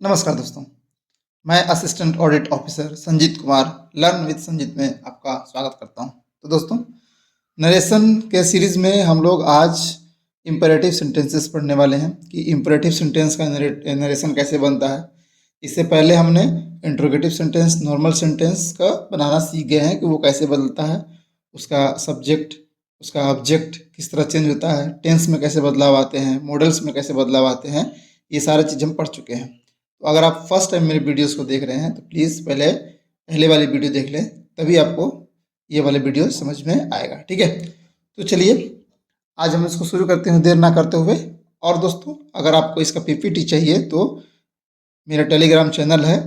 नमस्कार दोस्तों, मैं assistant audit officer Sanjeet Kumar learn with Sanjeet में आपका स्वागत करता हूं। तो दोस्तों, नरेशन के सीरीज़ में हम लोग आज इम्पेरेटिव सेंटेंसेस पढ़ने वाले हैं कि इम्पेरेटिव सेंटेंस का नरेशन कैसे बनता है। इससे पहले हमने इंट्रोगेटिव सेंटेंस, नॉर्मल सेंटेंस का बनाना सीख गए हैं कि वो कैसे बदलता है, उसका सब्जेक्ट, उसका ऑब्जेक्ट किस तरह चेंज होता है, टेंस में कैसे बदलाव आते हैं, मॉडल्स में कैसे बदलाव आते हैं, ये सारे चीज़ हम पढ़ चुके हैं। तो अगर आप फर्स्ट टाइम मेरे वीडियोस को देख रहे हैं तो प्लीज़ पहले वाली वीडियो देख लें, तभी आपको ये वाले वीडियो समझ में आएगा। ठीक है, तो चलिए आज हम इसको शुरू करते हैं देर ना करते हुए। और दोस्तों, अगर आपको इसका पीपीटी चाहिए तो मेरा टेलीग्राम चैनल है,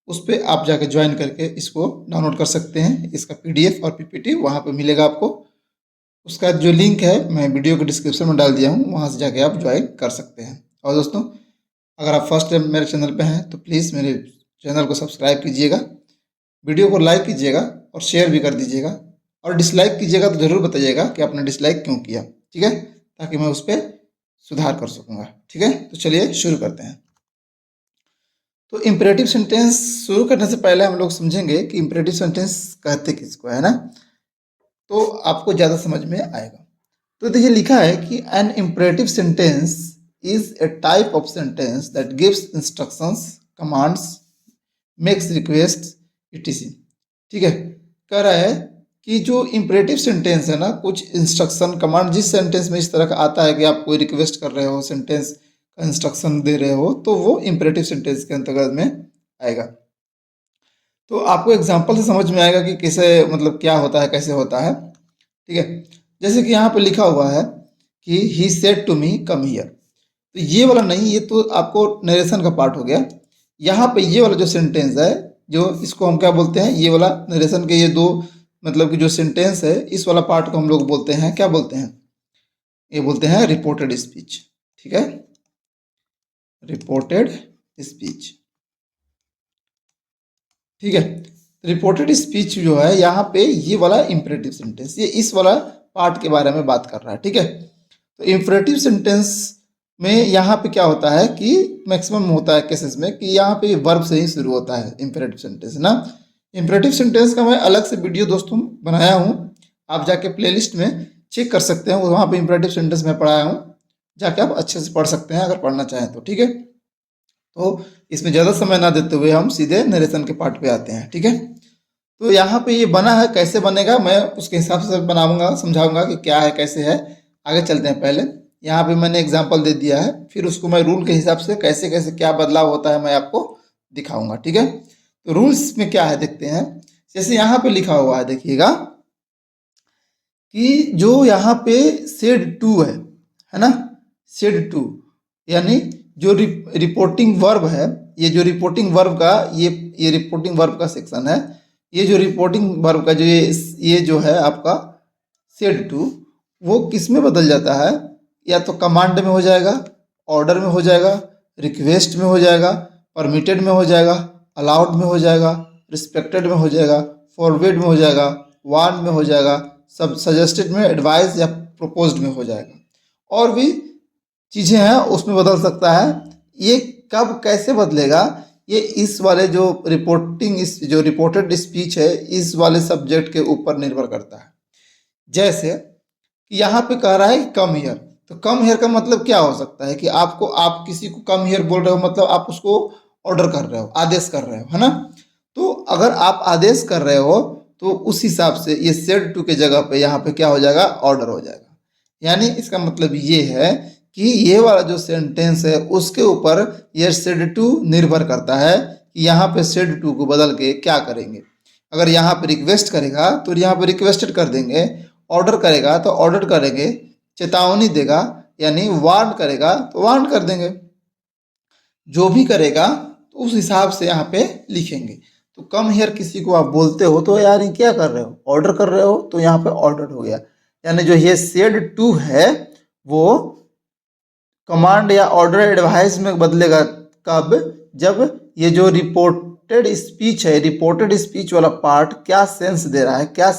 उस पर आप जाके ज्वाइन करके इसको डाउनलोड कर सकते हैं। इसका पीडीएफ और पीपीटी वहाँ पे मिलेगा आपको। उसका जो लिंक है मैं वीडियो के डिस्क्रिप्शन में डाल दिया हूँ, वहाँ से जाके आप ज्वाइन कर सकते हैं। और दोस्तों, अगर आप फर्स्ट टाइम मेरे चैनल पे हैं तो प्लीज़ मेरे चैनल को सब्सक्राइब कीजिएगा, वीडियो को लाइक कीजिएगा और शेयर भी कर दीजिएगा। और डिसलाइक कीजिएगा तो ज़रूर बताइएगा कि आपने डिसलाइक क्यों किया, ठीक है, ताकि मैं उस पर सुधार कर सकूँगा। ठीक है, तो चलिए शुरू करते हैं। तो इम्पेरेटिव सेंटेंस शुरू करने से पहले हम लोग समझेंगे कि इम्पेरेटिव सेंटेंस कहते किसको है ना, तो आपको ज़्यादा समझ में आएगा। तो देखिए लिखा है कि an imperative sentence is a type of sentence that gives instructions, commands, makes request etc. ठीक है, कह रहा है कि जो इम्पेरेटिव सेंटेंस है ना, कुछ इंस्ट्रक्शन, कमांड जिस सेंटेंस में इस तरह का आता है कि आप कोई रिक्वेस्ट कर रहे हो, सेंटेंस का इंस्ट्रक्शन दे रहे हो, तो वो इम्पेरेटिव सेंटेंस के अंतर्गत में आएगा। तो आपको एग्जाम्पल से समझ में आएगा कि कैसे, मतलब क्या होता है, कैसे होता है। ठीक है, जैसे कि यहाँ पे लिखा हुआ है कि he said to me come here, तो ये वाला नहीं, ये तो आपको नरेशन का पार्ट हो गया। यहाँ पे ये वाला जो सेंटेंस है, जो इसको हम क्या बोलते हैं, ये वाला नरेशन के ये दो, मतलब कि जो सेंटेंस है, इस वाला पार्ट को हम लोग बोलते हैं, क्या बोलते हैं, ये बोलते हैं रिपोर्टेड स्पीच। ठीक है, रिपोर्टेड स्पीच। ठीक है, रिपोर्टेड स्पीच जो है यहाँ पे ये वाला इम्परेटिव सेंटेंस, ये इस वाला पार्ट के बारे में बात कर रहा है। ठीक है, तो इम्परेटिव सेंटेंस में यहाँ पे क्या होता है कि मैक्सिमम होता है केसेस में कि यहाँ पे वर्ब से ही शुरू होता है इम्परेटिव सेंटेंस ना। इम्परेटिव सेंटेंस का मैं अलग से वीडियो दोस्तों बनाया हूँ, आप जाके प्लेलिस्ट में चेक कर सकते हैं, वहाँ पे इम्परेटिव सेंटेंस में पढ़ाया हूँ, जाके आप अच्छे से पढ़ सकते हैं अगर पढ़ना चाहें तो। ठीक है, तो इसमें ज़्यादा समय ना देते हुए हम सीधे नरेशन के पार्ट पे आते हैं। ठीक है, तो यहाँ पे ये बना है, कैसे बनेगा मैं उसके हिसाब से बनाऊंगा, समझाऊंगा कि क्या है, कैसे है। आगे चलते हैं। पहले यहाँ पे मैंने एग्जांपल दे दिया है, फिर उसको मैं रूल के हिसाब से कैसे कैसे क्या बदलाव होता है मैं आपको दिखाऊंगा। ठीक है, तो रूल्स में क्या है देखते हैं। जैसे यहाँ पे लिखा हुआ है, देखिएगा कि जो यहाँ पे सेड टू है ना, सेड टू यानी जो रिपोर्टिंग वर्ब है, ये जो रिपोर्टिंग वर्ब का ये रिपोर्टिंग वर्ब का सेक्शन है। ये जो रिपोर्टिंग वर्ब का जो ये जो है आपका सेड टू, वो किस में बदल जाता है, या तो कमांड में हो जाएगा, ऑर्डर में हो जाएगा, रिक्वेस्ट में हो जाएगा, परमिटेड में हो जाएगा, अलाउड में हो जाएगा, रिस्पेक्टेड में हो जाएगा, फॉरवर्ड में हो जाएगा, वार्न में हो जाएगा, सब सजेस्टेड में, एडवाइस या प्रोपोज्ड में हो जाएगा, और भी चीज़ें हैं उसमें बदल सकता है। ये कब कैसे बदलेगा, ये इस वाले जो जो रिपोर्टेड स्पीच है, इस वाले सब्जेक्ट के ऊपर निर्भर करता है। जैसे कि यहाँ पे कह रहा है कम हियर, तो कम हियर का मतलब क्या हो सकता है कि आप किसी को कम हियर बोल रहे हो, मतलब आप उसको ऑर्डर कर रहे हो, आदेश कर रहे हो, है ना। तो अगर आप आदेश कर रहे हो तो उस हिसाब से ये सेड टू के जगह पे यहाँ पे क्या हो जाएगा, ऑर्डर हो जाएगा। यानी इसका मतलब ये है कि ये वाला जो सेंटेंस है उसके ऊपर ये सेड टू निर्भर करता है कि यहाँ पे सेड टू को बदल के क्या करेंगे। अगर यहाँ पे रिक्वेस्ट करेगा तो यहाँ पे रिक्वेस्टेड कर देंगे, ऑर्डर करेगा तो ऑर्डर करेंगे, चेतावनी देगा यानी वार्न करेगा तो वार्न कर देंगे। जो भी करेगा तो उस हिसाब से यहाँ पे लिखेंगे। तो कम हियर किसी को आप बोलते हो तो यार ये क्या कर रहे हो, ऑर्डर कर रहे हो, तो यहाँ पे ऑर्डर हो गया। यानी जो ये सेड टू है वो कमांड या ऑर्डर एडवाइस में बदलेगा कब, जब ये जो रिपोर्टेड स्पीच है, रिपोर्टेड स्पीच वाला पार्ट क्या सेंस दे रहा है, क्या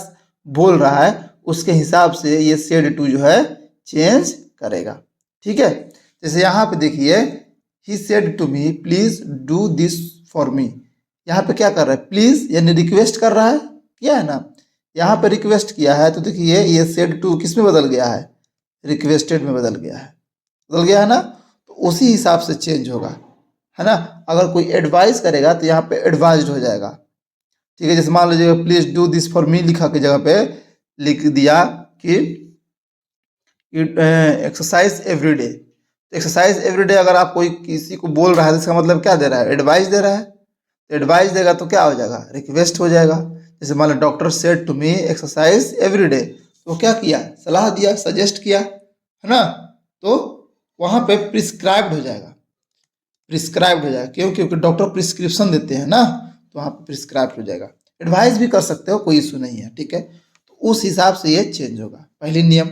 बोल रहा है, उसके हिसाब से ये सेड टू जो है चेंज करेगा। ठीक है, जैसे यहाँ पे देखिए he said to me please do this for me. यहाँ पे क्या कर रहा है, प्लीज यानी रिक्वेस्ट कर रहा है, किया है ना। यहाँ पे रिक्वेस्ट किया है तो देखिए ये सेड टू किस में बदल गया है, रिक्वेस्टेड में बदल गया है, बदल गया है ना। तो उसी हिसाब से चेंज होगा, है ना। अगर कोई एडवाइस करेगा तो यहाँ पे एडवाइज्ड हो जाएगा, ठीक है। जैसे मान लीजिए प्लीज डू दिस फॉर मी लिखा की जगह पे लिख दिया कि exercise every day. Exercise every day अगर आप कोई किसी को बोल रहा है तो इसका मतलब क्या दे रहा है, एडवाइस दे रहा है। तो एडवाइस देगा तो क्या हो जाएगा, रिक्वेस्ट हो जाएगा। जैसे मान लो doctor said to me exercise every day, तो क्या किया, सलाह दिया, सजेस्ट किया, है ना। तो वहाँ पे प्रिस्क्राइब्ड हो जाएगा, प्रिस्क्राइब्ड हो जाएगा। क्यों, क्योंकि डॉक्टर प्रिस्क्रिप्शन देते हैं ना, तो वहाँ पे प्रिस्क्राइब्ड हो जाएगा। एडवाइस भी कर सकते हो, कोई इशू नहीं है, ठीक है। तो उस हिसाब से ये चेंज होगा, पहली नियम,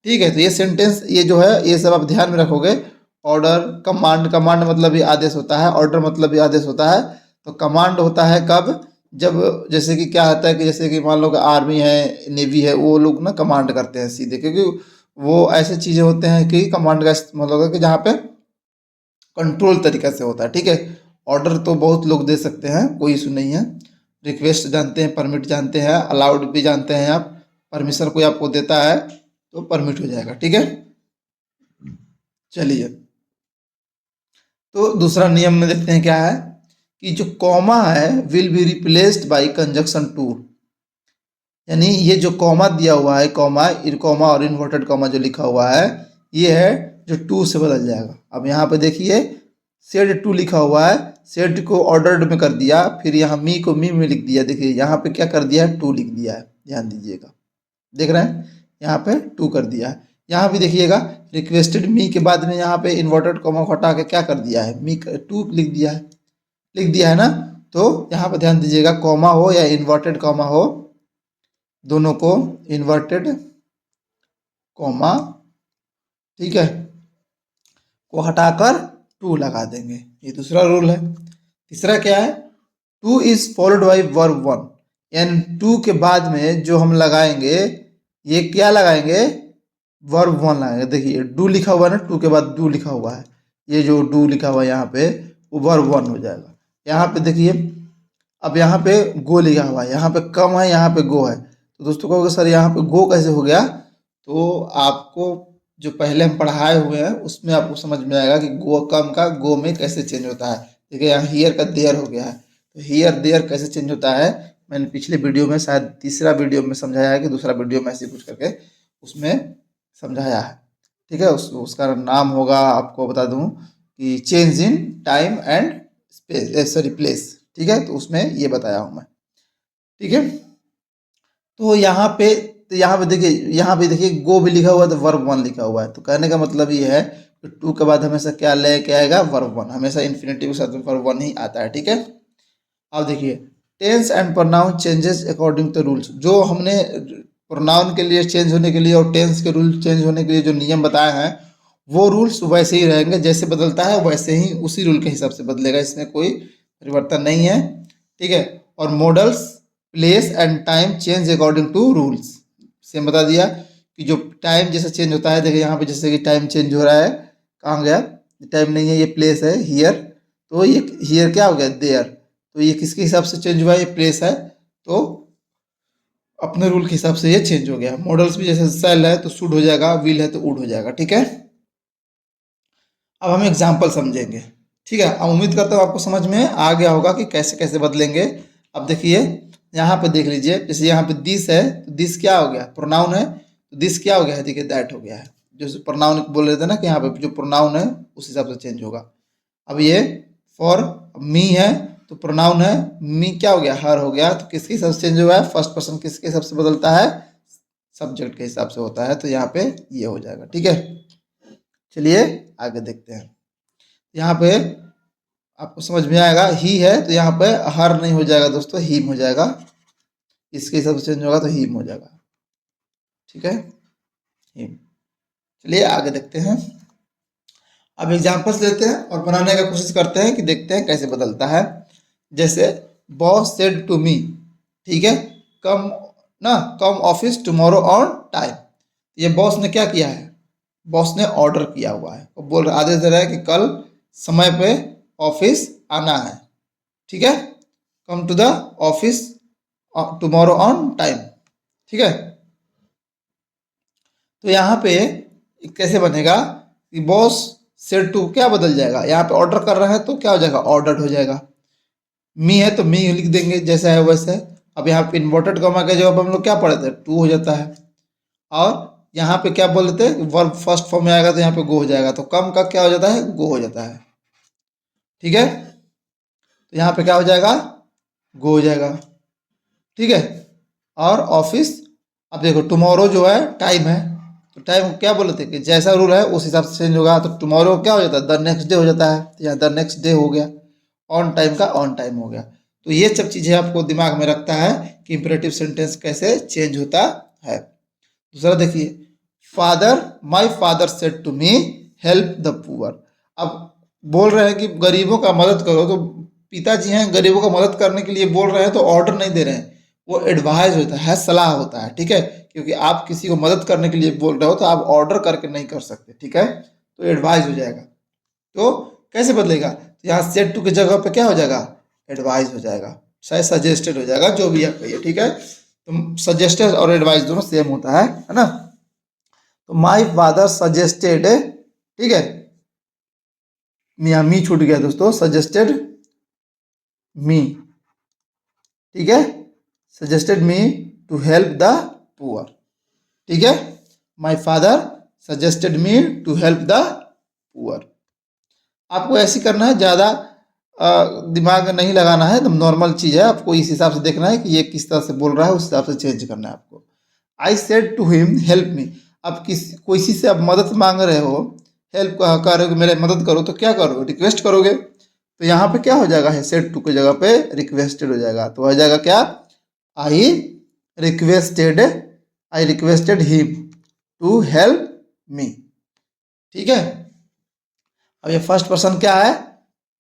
ठीक है। तो ये सेंटेंस ये जो है ये सब आप ध्यान में रखोगे। ऑर्डर, कमांड, कमांड मतलब ये आदेश होता है, ऑर्डर मतलब ये आदेश होता है। तो कमांड होता है कब, जब जैसे कि क्या होता है कि जैसे कि मान लो कि आर्मी है, नेवी है, वो लोग ना कमांड करते हैं सीधे, क्योंकि वो ऐसे चीज़ें होते हैं कि कमांड का मतलब है कि जहाँ पे कंट्रोल तरीके से होता है, ठीक है। ऑर्डर तो बहुत लोग दे सकते हैं, कोई इशू नहीं है। रिक्वेस्ट जानते हैं, परमिट जानते हैं, अलाउड भी जानते हैं आप। परमिशन कोई आपको देता है तो परमिट हो जाएगा, ठीक है। चलिए, तो दूसरा नियम में देखते हैं क्या है कि जो कॉमा है will be replaced by conjunction to. यानी ये जो कॉमा दिया हुआ है, कॉमा, कॉमा और इन्वर्टेड कॉमा जो लिखा हुआ है, ये है जो टू से बदल जाएगा। अब यहाँ पे देखिए सेड टू लिखा हुआ है, सेड को ऑर्डर्ड में कर दिया, फिर यहाँ मी को मी में लिख दिया। देखिए यहाँ पे क्या कर दिया है, टू लिख दिया है, ध्यान दीजिएगा, देख रहे हैं, यहाँ पे टू कर दिया है। यहाँ भी देखिएगा रिक्वेस्टेड मी के बाद में यहाँ पे इन्वर्टेड कॉमा को हटा के क्या कर दिया है, मी टू लिख दिया है, लिख दिया है ना। तो यहाँ पर ध्यान दीजिएगा, कॉमा हो या इन्वर्टेड कॉमा हो, दोनों को इन्वर्टेड कॉमा, ठीक है, को हटाकर टू लगा देंगे, ये दूसरा रूल है। तीसरा क्या है, two is followed by verb one, यानी टू के बाद में जो हम लगाएंगे ये क्या लगाएंगे, वर्ब वन लगाएंगे। देखिए डू लिखा हुआ है ना, टू के बाद डू लिखा हुआ है, ये जो डू लिखा हुआ है यहाँ पे वो वर्ब वन हो जाएगा। यहाँ पे देखिए अब यहाँ पे गो लिखा हुआ है, यहाँ पे कम है, यहाँ पे गो है। तो दोस्तों कहोगे सर यहाँ पे गो कैसे हो गया, तो आपको जो पहले हम पढ़ाए हुए हैं उसमें आपको समझ में आएगा कि गो कम का गो में कैसे चेंज होता है। देखिए यहाँ हियर का देयर हो गया है, तो हियर देयर कैसे चेंज होता है, मैंने पिछले वीडियो में शायद तीसरा वीडियो में समझाया है कि दूसरा वीडियो में ऐसे कुछ करके उसमें समझाया है, ठीक है। उसका नाम होगा, आपको बता दूं कि change in time and space, sorry place, ठीक है। तो उसमें ये बताया हूँ मैं, ठीक है। तो यहाँ पे, तो यहाँ पे देखिए, यहाँ पे देखिए गो भी लिखा हुआ है तो वर्ब वन लिखा हुआ है। तो कहने का मतलब ये है कि टू के बाद हमेशा क्या लेके आएगा, वर्ब वन, हमेशा इन्फिनेटिव के साथ वर्ब वन ही आता है, ठीक है। अब देखिए tense and pronoun changes according to rules, जो हमने प्रोनाउन के लिए चेंज होने के लिए और टेंस के रूल चेंज होने के लिए जो नियम बताए हैं वो रूल्स वैसे ही रहेंगे, जैसे बदलता है वैसे ही उसी रूल के हिसाब से बदलेगा, इसमें कोई परिवर्तन नहीं है, ठीक है। और modals, place and time change according to rules, same बता दिया कि जो टाइम जैसे चेंज होता है। देखिए यहाँ पे जैसे कि टाइम चेंज हो रहा है, कहाँ गया, टाइम नहीं है, ये प्लेस है हियर, तो ये हियर क्या हो गया, देयर। तो ये किसके हिसाब से चेंज हुआ है, ये प्लेस है, तो अपने रूल के हिसाब से ये चेंज हो गया। मॉडल्स भी जैसे सेल है तो शुड हो जाएगा, विल है तो वुड हो जाएगा, ठीक है। अब हम एग्जाम्पल समझेंगे, ठीक है। अब उम्मीद करता हूँ आपको समझ में आ गया होगा कि कैसे कैसे बदलेंगे। अब देखिए यहाँ पे देख लीजिए, जैसे यहाँ पे दिस है तो दिस क्या हो गया, प्रोनाउन है, तो दिस क्या हो गया है, देखिए दैट हो गया है। जो प्रोनाउन बोल रहे थे ना कि यहाँ पे जो प्रोनाउन है उस हिसाब से चेंज होगा। अब ये फॉर मी है तो प्रोनाउन है, मी क्या हो गया, हर हो गया। तो किसके हिसाब से चेंज हुआ है, फर्स्ट पर्सन किसके हिसाब से बदलता है, सब्जेक्ट के हिसाब से होता है, तो यहाँ पे ये हो जाएगा, ठीक है। चलिए आगे देखते हैं। यहाँ पे आपको समझ में आएगा, ही है तो यहाँ पे हर नहीं हो जाएगा दोस्तों, हिम हो जाएगा। इसके हिसाब से चेंज होगा तो हिम हो जाएगा, ठीक है, हिम। चलिए आगे देखते हैं। अब एग्जाम्पल्स लेते हैं और बनाने का कोशिश करते हैं कि देखते हैं कैसे बदलता है। जैसे बॉस सेड टू मी, ठीक है, कम ना, कम ऑफिस टुमारो ऑन टाइम। ये बॉस ने क्या किया है, बॉस ने ऑर्डर किया हुआ है, वो बोल रहा, आदेश दे रहा है कि कल समय पे ऑफिस आना है, ठीक है। Come to the office tomorrow on time, ठीक है। तो यहाँ पे कैसे बनेगा कि बॉस सेड टू क्या बदल जाएगा, यहाँ पे ऑर्डर कर रहा है तो क्या हो जाएगा, ऑर्डर्ड हो जाएगा। मी है तो मी लिख देंगे जैसा है वैसे। अब यहाँ पे इन्वर्टेड कॉमा का जवाब हम लोग क्या पढ़े थे, टू हो जाता है। और यहाँ पे क्या बोल देते हैं, वर्ब फर्स्ट फॉर्म में आएगा तो यहाँ पे गो हो जाएगा, तो कम का क्या हो जाता है, गो हो जाता है, ठीक है। तो यहाँ पे क्या हो जाएगा, गो हो जाएगा, ठीक है। और ऑफिस, अब देखो टुमारो जो है टाइम है, तो टाइम क्या बोले थे कि जैसा रूल है उस हिसाब से चेंज होगा, तो टुमारो क्या हो जाता है, द नेक्स्ट डे हो जाता है, तो यहाँ द नेक्स्ट डे हो गया, ऑन टाइम का ऑन टाइम हो गया। तो ये सब चीज़ें आपको दिमाग में रखता है कि इंपरेटिव सेंटेंस कैसे चेंज होता है। दूसरा देखिए, father, my father said to me help the poor. अब बोल रहे हैं कि गरीबों का मदद करो, तो पिताजी हैं गरीबों का मदद करने के लिए बोल रहे हैं, तो ऑर्डर नहीं दे रहे हैं, वो एडवाइस होता है, सलाह होता है, ठीक है। क्योंकि आप किसी को मदद करने के लिए बोल रहे हो तो आप ऑर्डर करके नहीं कर सकते, ठीक है। तो एडवाइस हो जाएगा। तो कैसे बदलेगा, तो यहाँ सेड टू की जगह पे क्या हो जाएगा, एडवाइस हो जाएगा, शायद सजेस्टेड हो जाएगा, जो भी आप कहिए, ठीक है। तो सजेस्टेड और एडवाइस दोनों सेम होता है ना। तो माई फादर सजेस्टेड, ठीक है, यहाँ मी छूट गया दोस्तों, सजेस्टेड मी, ठीक है, suggested me to help the poor, ठीक है। My father suggested me to help the poor. आपको ऐसे करना है, ज़्यादा दिमाग नहीं लगाना है, एकदम नॉर्मल चीज़ है, आपको इस हिसाब से देखना है कि ये किस तरह से बोल रहा है, उस हिसाब से चेंज करना है आपको। I said to him help me, अब किसी से आप मदद मांग रहे हो, हेल्प कर रहे हो, मेरे मदद करो, तो क्या करोगे, रिक्वेस्ट करोगे, तो यहाँ पे क्या हो जाएगा, है सेड टू की जगह पे रिक्वेस्टेड हो जाएगा, तो हो जाएगा क्या, I requested, I requested him to help me, ठीक है। अब ये फर्स्ट पर्सन क्या है,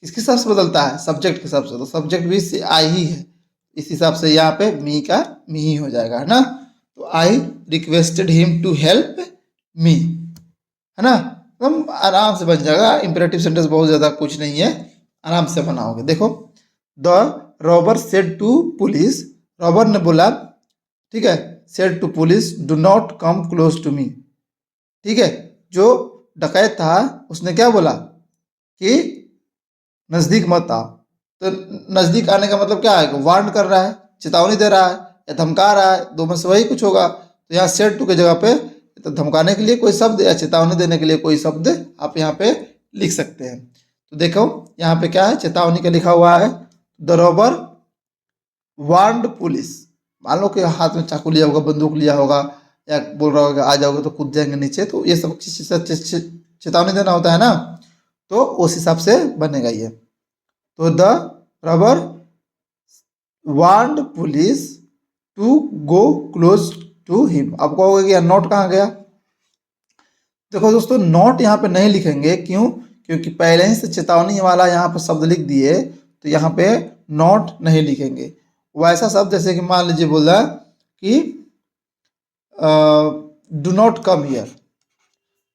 किसके हिसाब से बदलता है, सब्जेक्ट के हिसाब से, तो सब्जेक्ट भी आई ही है, इस हिसाब से यहाँ पे मी का मी ही हो जाएगा, है ना। तो I requested him to help me, है ना, एकदम आराम से बन जाएगा। इंपेरेटिव सेंटेंस बहुत ज़्यादा कुछ नहीं है, आराम से बनाओगे। देखो, the robber said to police, robber ने बोला, ठीक है, said to police do not come close to me, ठीक है। जो डकैत था उसने क्या बोला कि नज़दीक मत आओ, तो नज़दीक आने का मतलब क्या है, वार्न कर रहा है, चेतावनी दे रहा है या धमका रहा है, दो में से वही कुछ होगा। तो यहाँ सेड टू की जगह पे तो धमकाने के लिए कोई शब्द या चेतावनी देने के लिए कोई शब्द आप यहाँ पे लिख सकते हैं। तो देखो यहाँ पे क्या है, चेतावनी का लिखा हुआ है, द रॉबर वार्नड पुलिस, मान लो कि हाथ में चाकू लिया होगा, बंदूक लिया होगा, या बोल रहा होगा आ जाओगे तो कूद जाएंगे नीचे, तो ये सब चेतावनी देना होता है ना, तो उस हिसाब से बनेगा ये। तो the robber warned police to go close to him. अब कहोगे कि नोट कहाँ गया, देखो दोस्तों नोट यहाँ पे नहीं लिखेंगे, क्यों, क्योंकि पहले ही से चेतावनी वाला यहाँ पे शब्द लिख दिए, तो यहाँ पे नोट नहीं लिखेंगे। वैसा शब्द जैसे कि मान लीजिए बोला कि do not come here,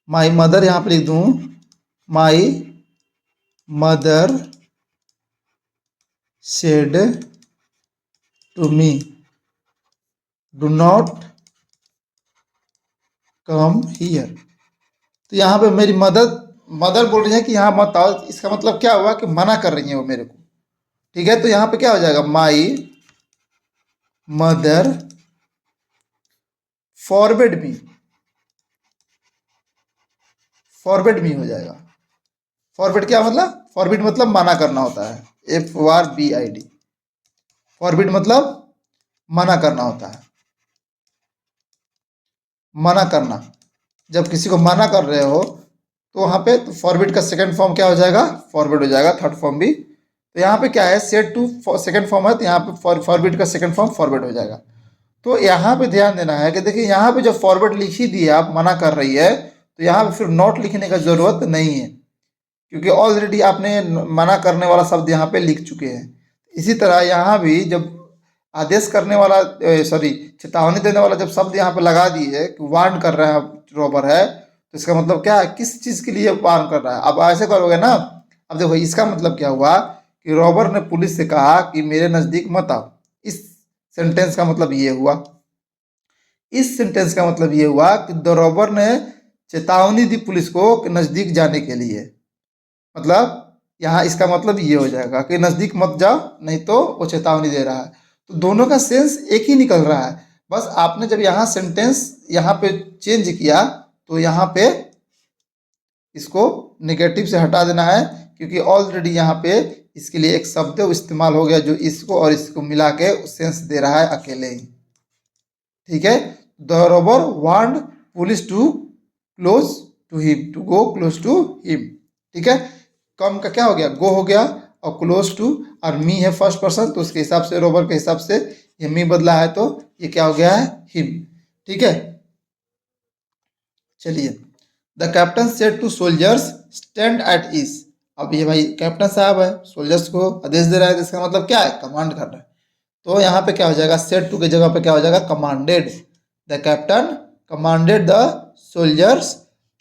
my mother यहाँ पे लिख दूँ, my mother said to me do not come here. तो यहाँ पे मेरी मदर बोल रही है कि यहाँ मत आओ, इसका मतलब क्या हुआ कि मना कर रही है वो मेरे को, ठीक है। तो यहाँ पे क्या हो जाएगा, my mother forbid me, forbid me हो जाएगा। फॉरबिड क्या मतलब, फॉरबिड मतलब मना करना होता है, FORBID, फॉरबिड मतलब मना करना होता है, मना करना। जब किसी को मना कर रहे हो तो वहाँ पे तो फॉरबिड का सेकंड फॉर्म क्या हो जाएगा, फॉरबिड हो जाएगा, थर्ड फॉर्म भी। तो यहाँ पे क्या है, सेड टू सेकंड फॉर्म है, तो यहाँ पे फॉरबिड का सेकंड फॉर्म फॉरबिड हो जाएगा। तो यहाँ पे ध्यान देना है कि देखिए यहाँ पे जब फॉरवर्ड लिख ही दिया, आप मना कर रही है, तो यहाँ पे फिर नॉट लिखने का जरूरत नहीं है, क्योंकि ऑलरेडी आपने मना करने वाला शब्द यहाँ पे लिख चुके हैं। इसी तरह यहाँ भी जब आदेश करने वाला, सॉरी चेतावनी देने वाला जब शब्द यहाँ पे लगा दिए है कि वार्न कर रहा है रॉबर है, तो इसका मतलब क्या है, किस चीज़ के लिए वार्न कर रहा है। अब ऐसे करोगे ना, अब देखो इसका मतलब क्या हुआ कि रॉबर ने पुलिस से कहा कि मेरे नज़दीक मत आओ। इस सेंटेंस का मतलब ये हुआ, इस सेंटेंस का मतलब ये हुआ कि द रॉबर ने चेतावनी दी पुलिस को कि नज़दीक जाने के लिए। मतलब यहाँ इसका मतलब ये हो जाएगा कि नज़दीक मत जाओ, नहीं तो वो चेतावनी दे रहा है। तो दोनों का सेंस एक ही निकल रहा है। बस आपने जब यहाँ सेंटेंस यहाँ पे चेंज किया तो यहाँ पे इसको नेगेटिव से हटा देना है, क्योंकि ऑलरेडी यहाँ पे इसके लिए एक शब्द इस्तेमाल हो गया जो इसको और इसको मिला के सेंस दे रहा है अकेले ही। ठीक है, the robber want police to close to him, to go close to him. ठीक है, कम का क्या हो गया, गो हो गया, और क्लोज टू, और मी है फर्स्ट पर्सन, तो उसके हिसाब से रॉबर के हिसाब से ये मी बदला है, तो ये क्या हो गया है, हिम। ठीक है, चलिए, the captain said to soldiers stand at ease. अब ये भाई कैप्टन साहब है, सोल्जर्स को आदेश दे रहा है, इसका मतलब क्या है, कमांड कर रहा है। तो यहाँ पे क्या हो जाएगा, सेड टू की जगह पे क्या हो जाएगा, commanded. The captain commanded the soldiers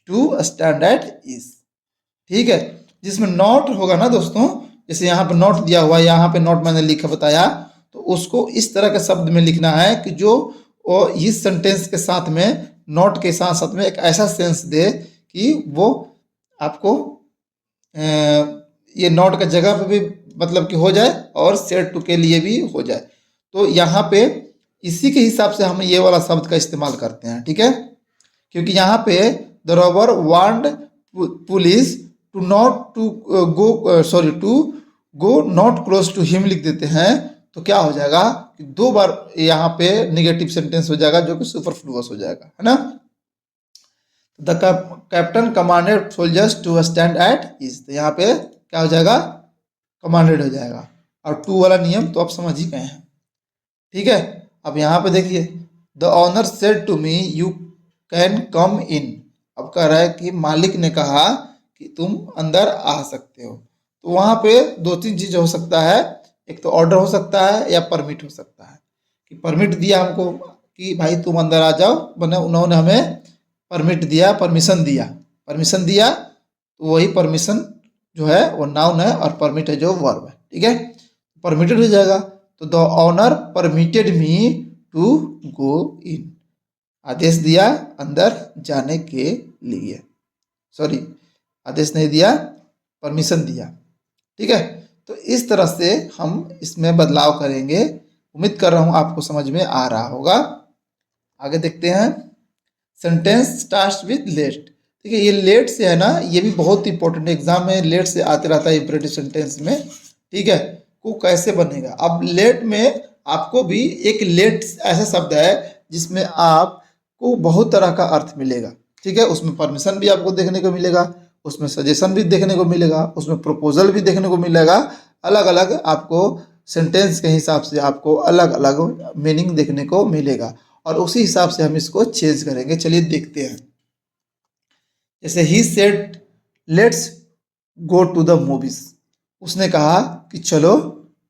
to stand at ease. ठीक है, जिसमें नॉट होगा ना दोस्तों, जैसे यहाँ पे नॉट दिया हुआ है, यहाँ पे नॉट मैंने लिखा बताया, तो उसको इस तरह के शब्द में लिखना है कि जो वो इस सेंटेंस के साथ में, नॉट के साथ साथ में एक ऐसा सेंस दे कि वो आपको ये नॉट का जगह पे भी मतलब कि हो जाए और सेड टू के लिए भी हो जाए। तो यहाँ पे इसी के हिसाब से हम ये वाला शब्द का इस्तेमाल करते हैं। ठीक है, क्योंकि यहाँ पे the robber want police to not to go sorry to go not close to him लिख देते हैं, तो क्या हो जाएगा कि दो बार यहाँ पे निगेटिव सेंटेंस हो जाएगा जो कि सुपरफ्लुअस हो जाएगा, है ना। The captain commanded soldiers to stand at ease, तो यहाँ पे क्या हो जाएगा, कमांडेड हो जाएगा, और टू वाला नियम तो आप समझ ही गए हैं। ठीक है, अब यहाँ पे देखिए, the owner said to me you can come in. अब कह रहा है कि मालिक ने कहा कि तुम अंदर आ सकते हो। तो वहाँ पे दो तीन चीज़ हो सकता है, एक तो ऑर्डर हो सकता है या परमिट हो सकता है, कि परमिट दिया हमको कि भाई तुम अंदर आ जाओ, मैंने उन्होंने हमें परमिट दिया, परमिशन दिया, परमिशन दिया, तो वही परमिशन जो है वो नाउन है और परमिट है जो वर्ब है। ठीक है, परमिटेड हो जाएगा, तो the owner permitted me to go in, आदेश दिया अंदर जाने के लिए, सॉरी आदेश नहीं दिया, परमिशन दिया। ठीक है, तो इस तरह से हम इसमें बदलाव करेंगे। उम्मीद कर रहा हूँ आपको समझ में आ रहा होगा। आगे देखते हैं, सेंटेंस स्टार्ट्स विद लेट। ठीक है, ये लेट से है ना, ये भी बहुत इंपॉर्टेंट, एग्जाम में लेट से आते रहता है इंपरेटिव सेंटेंस में। ठीक है, को कैसे बनेगा, अब लेट में आपको भी एक लेट ऐसा शब्द है जिसमें आपको बहुत तरह का अर्थ मिलेगा। ठीक है, उसमें परमिशन भी आपको देखने को मिलेगा, उसमें सजेशन भी देखने को मिलेगा, उसमें प्रपोजल भी देखने को मिलेगा। अलग अलग आपको सेंटेंस के हिसाब से आपको अलग अलग मीनिंग देखने को मिलेगा, और उसी हिसाब से हम इसको चेंज करेंगे। चलिए देखते हैं, जैसे he said let's go to the movies, उसने कहा कि चलो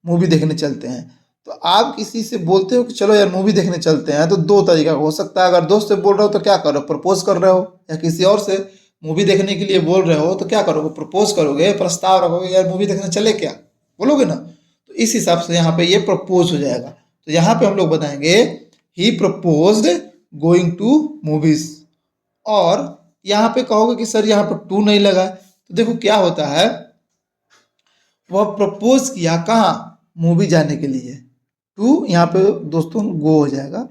मूवी देखने चलते हैं। तो आप किसी से बोलते हो कि चलो यार मूवी देखने चलते हैं, तो दो तरीका हो सकता है। अगर दोस्त से बोल रहे हो तो क्या करो, प्रपोज कर रहे हो, या किसी और से मूवी देखने के लिए बोल रहे हो तो क्या करोगे, प्रपोज करोगे, प्रस्ताव रखोगे, यार मूवी देखने चले क्या, बोलोगे ना। तो इस हिसाब से यहाँ पे ये प्रपोज हो जाएगा। तो यहाँ पे हम लोग बताएंगे ही प्रपोज्ड गोइंग टू मूवीज। और यहाँ पे कहोगे कि सर यहाँ पर टू नहीं लगा, तो देखो क्या होता है, वह प्रपोज किया कहाँ, मूवी जाने के लिए। टू यहाँ पे दोस्तों गो हो जाएगा,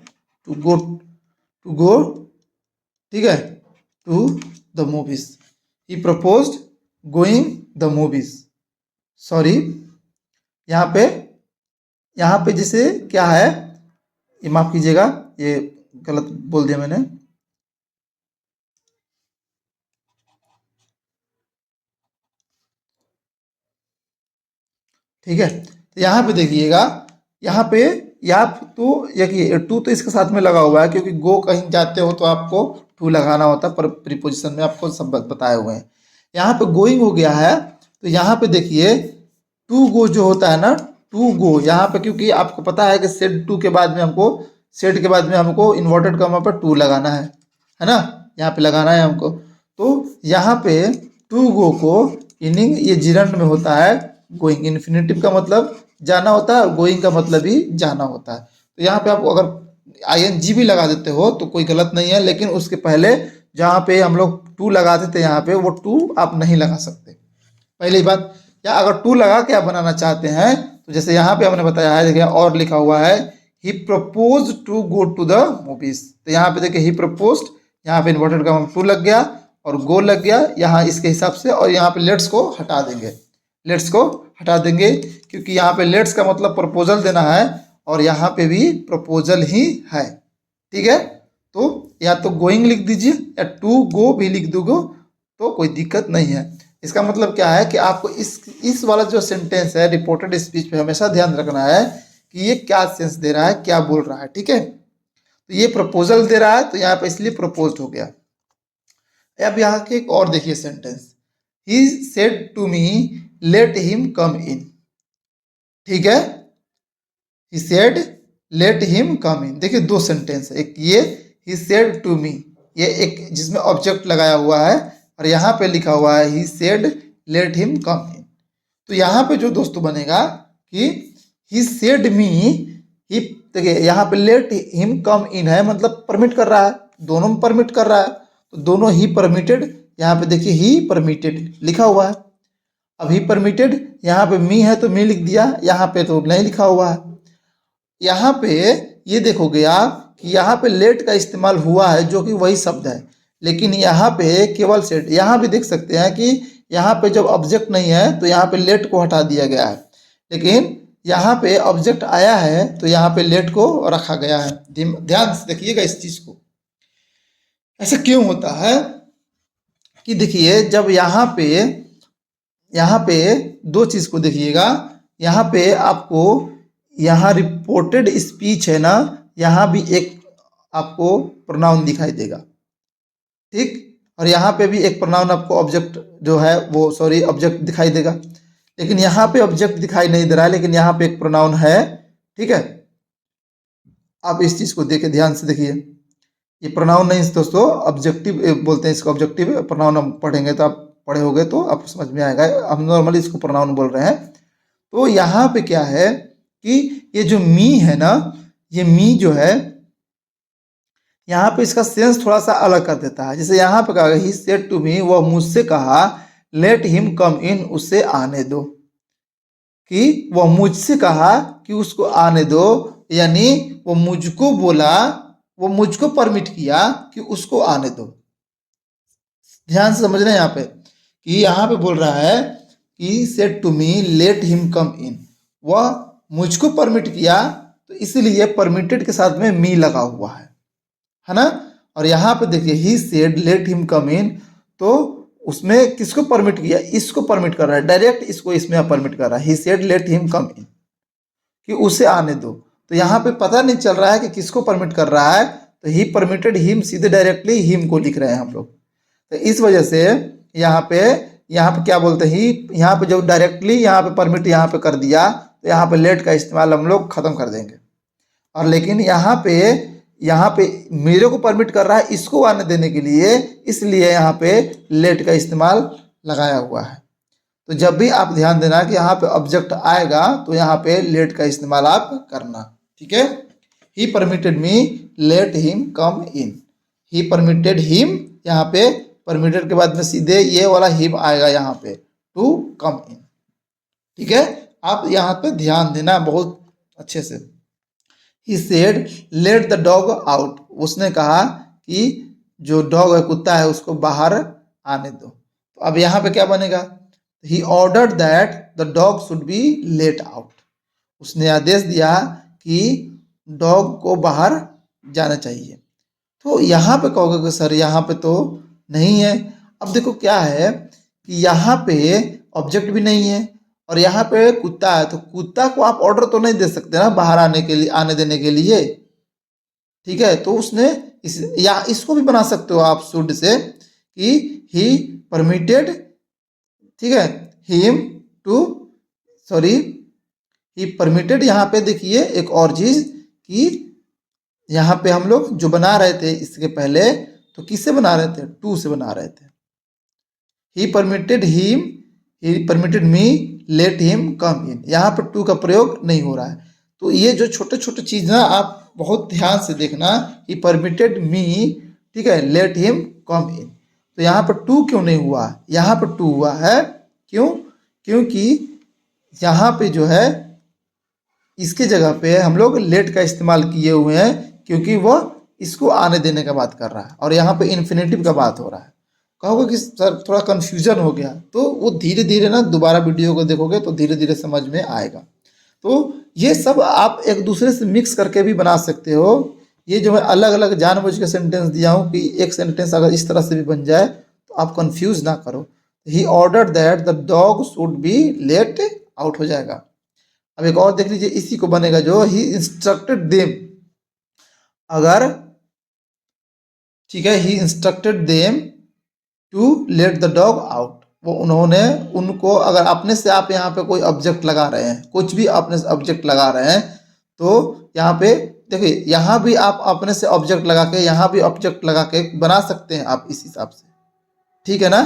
टू गो, टू गो। ठीक है, to the movies, he proposed going the movies. Sorry, यहाँ पे जैसे क्या है, ये माफ कीजिएगा, ये गलत बोल दिया मैंने। ठीक है, तो यहाँ पे देखिएगा, यहाँ पे या तो देखिए टू तो इसके साथ में लगा हुआ है, क्योंकि गो कहीं जाते हो तो आपको टू लगाना होता है, पर प्रीपोजिशन में आपको सब बताए हुए हैं। यहाँ पे गोइंग हो गया है, तो यहाँ पे देखिए टू गो जो होता है ना, टू गो यहाँ पे, क्योंकि आपको पता है कि सेड टू के बाद में हमको, सेड के बाद में हमको इन्वर्टेड कॉमा पर टू लगाना है ना, यहाँ पे लगाना है हमको। तो यहाँ पे टू गो को इनिंग ये जिरंड में होता है गोइंग। इन्फिनेटिव का मतलब जाना होता है और गोइंग का मतलब भी जाना होता है। तो यहाँ पे आप अगर आईएनजी भी लगा देते हो तो कोई गलत नहीं है, लेकिन उसके पहले जहाँ पे हम लोग टू लगाते थे यहाँ पे वो टू आप नहीं लगा सकते, पहली बात। या अगर टू लगा के आप बनाना चाहते हैं तो जैसे यहाँ पे हमने बताया है, देखिए और लिखा हुआ है he propose to go to the movies. तो यहाँ पे देखिए ही प्रपोज्ड, यहाँ पे इन्वर्टेड का टू लग गया और गो लग गया यहाँ इसके हिसाब से, और यहाँ पे लेट्स को हटा देंगे, लेट्स को हटा देंगे क्योंकि यहाँ पे लेट्स का मतलब प्रपोजल देना है और यहाँ पे भी प्रपोजल ही है, ठीक है। तो या तो गोइंग लिख दीजिए या टू गो भी लिख दोगे तो कोई दिक्कत नहीं है। इसका मतलब क्या है कि आपको इस वाला जो सेंटेंस है रिपोर्टेड स्पीच पे हमेशा ध्यान रखना है कि ये क्या सेंस दे रहा है, क्या बोल रहा है, ठीक है। तो ये प्रपोजल दे रहा है तो यहाँ पे इसलिए प्रपोज्ड हो गया। अब यहाँ के एक और देखिए sentence, he said to me let him come in, ठीक है। He said let him come in, देखिए दो सेंटेंस है, एक ये ही सेड टू मी, ये एक जिसमें ऑब्जेक्ट लगाया हुआ है, और यहाँ पे लिखा हुआ है he said let him come in. तो यहाँ पे जो दोस्तों बनेगा कि ही सेड मी, ही देखिए यहाँ पे लेट हिम कम इन है मतलब परमिट कर रहा है, दोनों में परमिट कर रहा है, तो दोनों ही परमिटेड, यहाँ पे देखिए ही परमिटेड लिखा हुआ है। अब ही परमिटेड यहाँ पे मी है तो मी लिख दिया, यहाँ पे तो नहीं लिखा हुआ है। यहाँ पे ये देखोगे आप कि यहाँ पे लेट का इस्तेमाल हुआ है जो कि वही शब्द है, लेकिन यहाँ पे केवल सेट, यहाँ भी देख सकते हैं कि यहाँ पे जब ऑब्जेक्ट नहीं है तो यहाँ पे लेट को हटा दिया गया है, लेकिन यहाँ पे ऑब्जेक्ट आया है तो यहाँ पे लेट को रखा गया है। ध्यान से देखिएगा इस चीज को, ऐसा क्यों होता है कि देखिए जब यहाँ पे दो चीज को देखिएगा, यहाँ पे आपको यहाँ रिपोर्टेड स्पीच है ना, यहाँ भी एक आपको प्रोनाउन दिखाई देगा, ठीक, और यहाँ पे भी एक प्रोनाउन आपको ऑब्जेक्ट जो है वो सॉरी ऑब्जेक्ट दिखाई देगा, लेकिन यहाँ पे ऑब्जेक्ट दिखाई नहीं दे रहा है, लेकिन यहाँ पे एक प्रोनाउन है, ठीक है। आप इस चीज को देखे ध्यान से देखिए, ये प्रोनाउन नहीं दोस्तों, ऑब्जेक्टिव बोलते हैं इसको, ऑब्जेक्टिव प्रोनाउन हम पढ़ेंगे तो आप पढ़े होगे तो आपको समझ में आएगा, हम नॉर्मली इसको प्रोनाउन बोल रहे हैं। तो यहाँ पे क्या है कि ये जो मी है ना, ये मी जो है यहाँ पे इसका सेंस थोड़ा सा अलग कर देता है। जैसे यहाँ पे कहा ही सेड टू मी, वह मुझसे कहा लेट हिम कम इन, उसे आने दो, कि वह मुझसे कहा कि उसको आने दो, यानी वो मुझको बोला, वो मुझको परमिट किया कि उसको आने दो। ध्यान से समझ रहे हैं यहाँ पे कि यहाँ पे बोल रहा है कि said to me let him come in, वह मुझको परमिट किया, तो इसलिए परमिटेड के साथ में मी लगा हुआ है ना। और यहाँ पे देखिए he said let him come in, तो उसमें किसको परमिट किया, इसको परमिट कर रहा है, डायरेक्ट इसको इसमें परमिट कर रहा है, he said let him come in, कि उसे आने दो। तो यहाँ पे पता नहीं चल रहा है कि किसको परमिट कर रहा है, तो ही परमिटेड हिम, सीधे डायरेक्टली हिम को लिख रहे हैं हम लोग। तो इस वजह से यहाँ पे क्या बोलते हैं, ही यहाँ पे जब डायरेक्टली यहाँ पे परमिट यहाँ पे कर दिया तो यहाँ पे लेट का इस्तेमाल हम लोग खत्म कर देंगे। और लेकिन यहाँ पे मेरे को परमिट कर रहा है इसको आने देने के लिए, इसलिए यहाँ पे लेट का इस्तेमाल लगाया हुआ है। तो जब भी आप ध्यान देना कि यहाँ पे ऑब्जेक्ट आएगा तो यहाँ पे लेट का इस्तेमाल आप करना, ठीक है। He permitted me let him come in, he permitted him, यहाँ पे परमिटेड के बाद में सीधे ये वाला हिम आएगा यहाँ पे टू कम इन, ठीक है। आप यहाँ पे ध्यान देना बहुत अच्छे से। ही said late the dog out, उसने कहा कि जो डॉग है, कुत्ता है, उसको बाहर आने दो। तो अब यहाँ पे क्या बनेगा, he ordered that the dog should be let out, उसने आदेश दिया कि डॉग को बाहर जाना चाहिए। तो यहाँ पे कहोगे कि सर यहाँ पे तो नहीं है। अब देखो क्या है कि यहाँ पे ऑब्जेक्ट भी नहीं है और यहाँ पे कुत्ता है, तो कुत्ता को आप ऑर्डर तो नहीं दे सकते ना बाहर आने के लिए, आने देने के लिए, ठीक है। तो उसने या इसको भी बना सकते हो आप शुड से कि ही परमिटेड, ठीक है, him to sorry he permitted. यहाँ पे देखिए एक और चीज कि यहाँ पे हम लोग जो बना रहे थे इसके पहले, तो किससे बना रहे थे, टू से बना रहे थे। He permitted him he permitted me let him come in, यहाँ पर टू का प्रयोग नहीं हो रहा है। तो ये जो छोटे छोटे चीज़ ना आप बहुत ध्यान से देखना, ही परमिटेड मी, ठीक है, लेट हिम कम इन। तो यहाँ पर टू क्यों नहीं हुआ, यहाँ पर टू हुआ है, क्यों? क्योंकि यहाँ पे जो है इसके जगह पे हम लोग लेट का इस्तेमाल किए हुए हैं, क्योंकि वह इसको आने देने का बात कर रहा है और यहाँ पे इन्फिनेटिव का बात हो रहा है। कहोगे कि सर थोड़ा कन्फ्यूजन हो गया, तो वो धीरे धीरे ना दोबारा वीडियो को देखोगे तो धीरे धीरे समझ में आएगा। तो ये सब आप एक दूसरे से मिक्स करके भी बना सकते हो। ये जो मैं अलग अलग जानबूझ के सेंटेंस दिया हूँ कि एक सेंटेंस अगर इस तरह से भी बन जाए तो आप कंफ्यूज ना करो। He ordered that the dog should be let out हो जाएगा। अब एक और देख लीजिए, इसी को बनेगा जो ही इंस्ट्रक्टेड देम, अगर ठीक है, he instructed them to let the dog out, वो उन्होंने उनको, अगर अपने से आप यहाँ पे कोई ऑब्जेक्ट लगा रहे हैं, कुछ भी अपने से ऑब्जेक्ट लगा रहे हैं, तो यहाँ पे देखिए, यहाँ भी आप अपने से ऑब्जेक्ट लगा के, यहाँ भी ऑब्जेक्ट लगा के बना सकते हैं आप इस हिसाब से, ठीक है ना।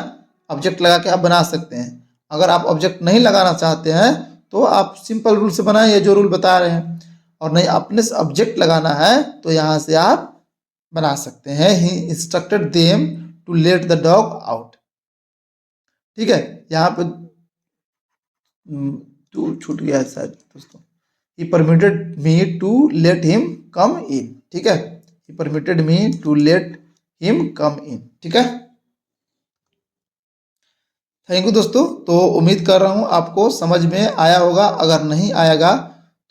ऑब्जेक्ट लगा के आप बना सकते हैं। अगर आप ऑब्जेक्ट नहीं लगाना चाहते हैं तो आप सिंपल रूल से बनाएं, ये जो रूल बता रहे हैं, और नहीं अपने से ऑब्जेक्ट लगाना है तो यहाँ से आप बना सकते हैं, he instructed them to let the dog out, ठीक है। यहाँ पे टू छूट गया है शायद दोस्तों, he permitted me to let him come in, ठीक है, he permitted me to let him come in, ठीक है। थैंक यू दोस्तों। तो उम्मीद कर रहा हूँ आपको समझ में आया होगा। अगर नहीं आएगा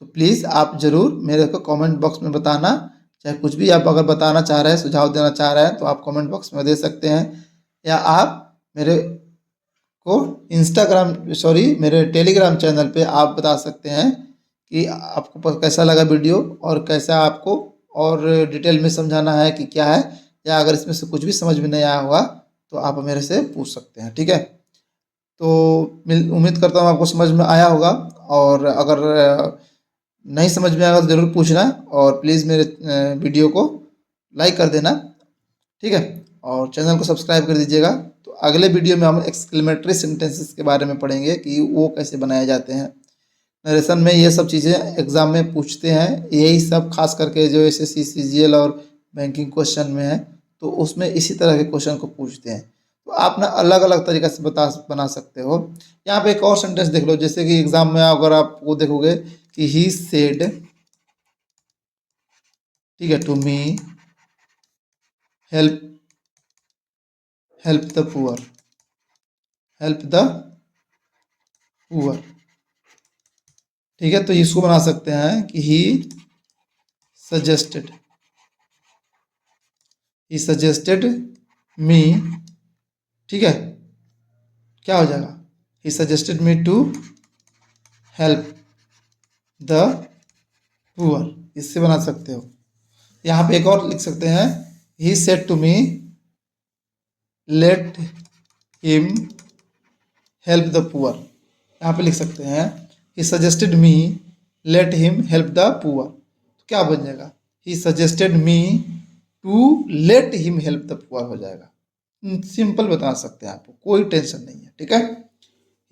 तो प्लीज़ आप ज़रूर मेरे को कमेंट बॉक्स में बताना, चाहे कुछ भी आप अगर बताना चाह रहे हैं, सुझाव देना चाह रहे हैं तो आप कमेंट बॉक्स में दे सकते हैं, या आप मेरे को मेरे टेलीग्राम चैनल पे आप बता सकते हैं कि आपको कैसा लगा वीडियो और कैसा आपको और डिटेल में समझाना है कि क्या है, या अगर इसमें से कुछ भी समझ में नहीं आया होगा तो आप मेरे से पूछ सकते हैं, ठीक है। तो उम्मीद करता हूँ आपको समझ में आया होगा, और अगर नहीं समझ में आएगा तो ज़रूर पूछना, और प्लीज़ मेरे वीडियो को लाइक कर देना, ठीक है, और चैनल को सब्सक्राइब कर दीजिएगा। तो अगले वीडियो में हम एक्सक्लेमेटरी सेंटेंसेस के बारे में पढ़ेंगे कि वो कैसे बनाए जाते हैं। नरेशन में ये सब चीज़ें एग्ज़ाम में पूछते हैं, यही सब खास करके जो एसएससी सीजीएल और बैंकिंग क्वेश्चन में है, तो उसमें इसी तरह के क्वेश्चन को पूछते हैं। तो आप ना अलग अलग तरीक़ा से बना सकते हो। यहाँ पे एक और सेंटेंस देख लो, जैसे कि एग्ज़ाम में अगर आप वो देखोगे कि ही सेड, ठीक है, to me help the poor, help the poor, ठीक है। तो इसको बना सकते हैं कि ही सजेस्टेड मी, ठीक है, क्या हो जाएगा, he suggested me to help the poor, इससे बना सकते हो। यहाँ पे एक और लिख सकते हैं, he said to me let him help the poor, यहाँ पे लिख सकते हैं he suggested me let him help the poor, तो क्या बन जाएगा, he suggested me to let him help the poor हो जाएगा। सिंपल बता सकते हैं आपको, कोई टेंशन नहीं है, ठीक है।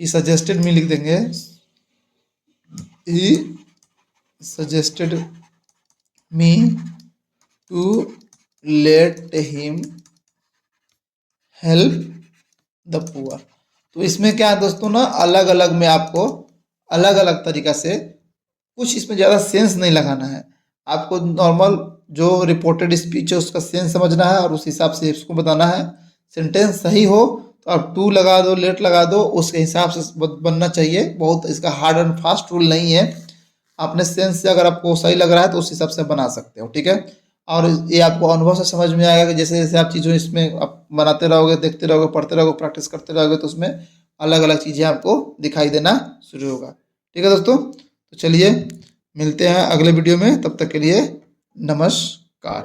ही सजेस्टेड मी लिख देंगे, he suggested me to let him help the poor. तो इसमें क्या है दोस्तों ना, अलग अलग में आपको अलग अलग तरीक़ा से, कुछ इसमें ज़्यादा सेंस नहीं लगाना है, आपको नॉर्मल जो रिपोर्टेड स्पीच है उसका सेंस समझना है और उस हिसाब से इसको बताना है। सेंटेंस सही हो तो आप टू लगा दो, लेट लगा दो, उसके हिसाब से बनना चाहिए। बहुत इसका हार्ड एंड फास्ट रूल नहीं है, अपने सेंस से अगर आपको सही लग रहा है तो उस हिसाब से बना सकते हो, ठीक है। और ये आपको अनुभव से समझ में आएगा कि जैसे जैसे आप चीज़ों इसमें आप बनाते रहोगे, देखते रहोगे, पढ़ते रहोगे, प्रैक्टिस करते रहोगे, तो उसमें अलग अलग चीज़ें आपको दिखाई देना शुरू होगा, ठीक है दोस्तों। तो चलिए मिलते हैं अगले वीडियो में, तब तक के लिए नमस्कार।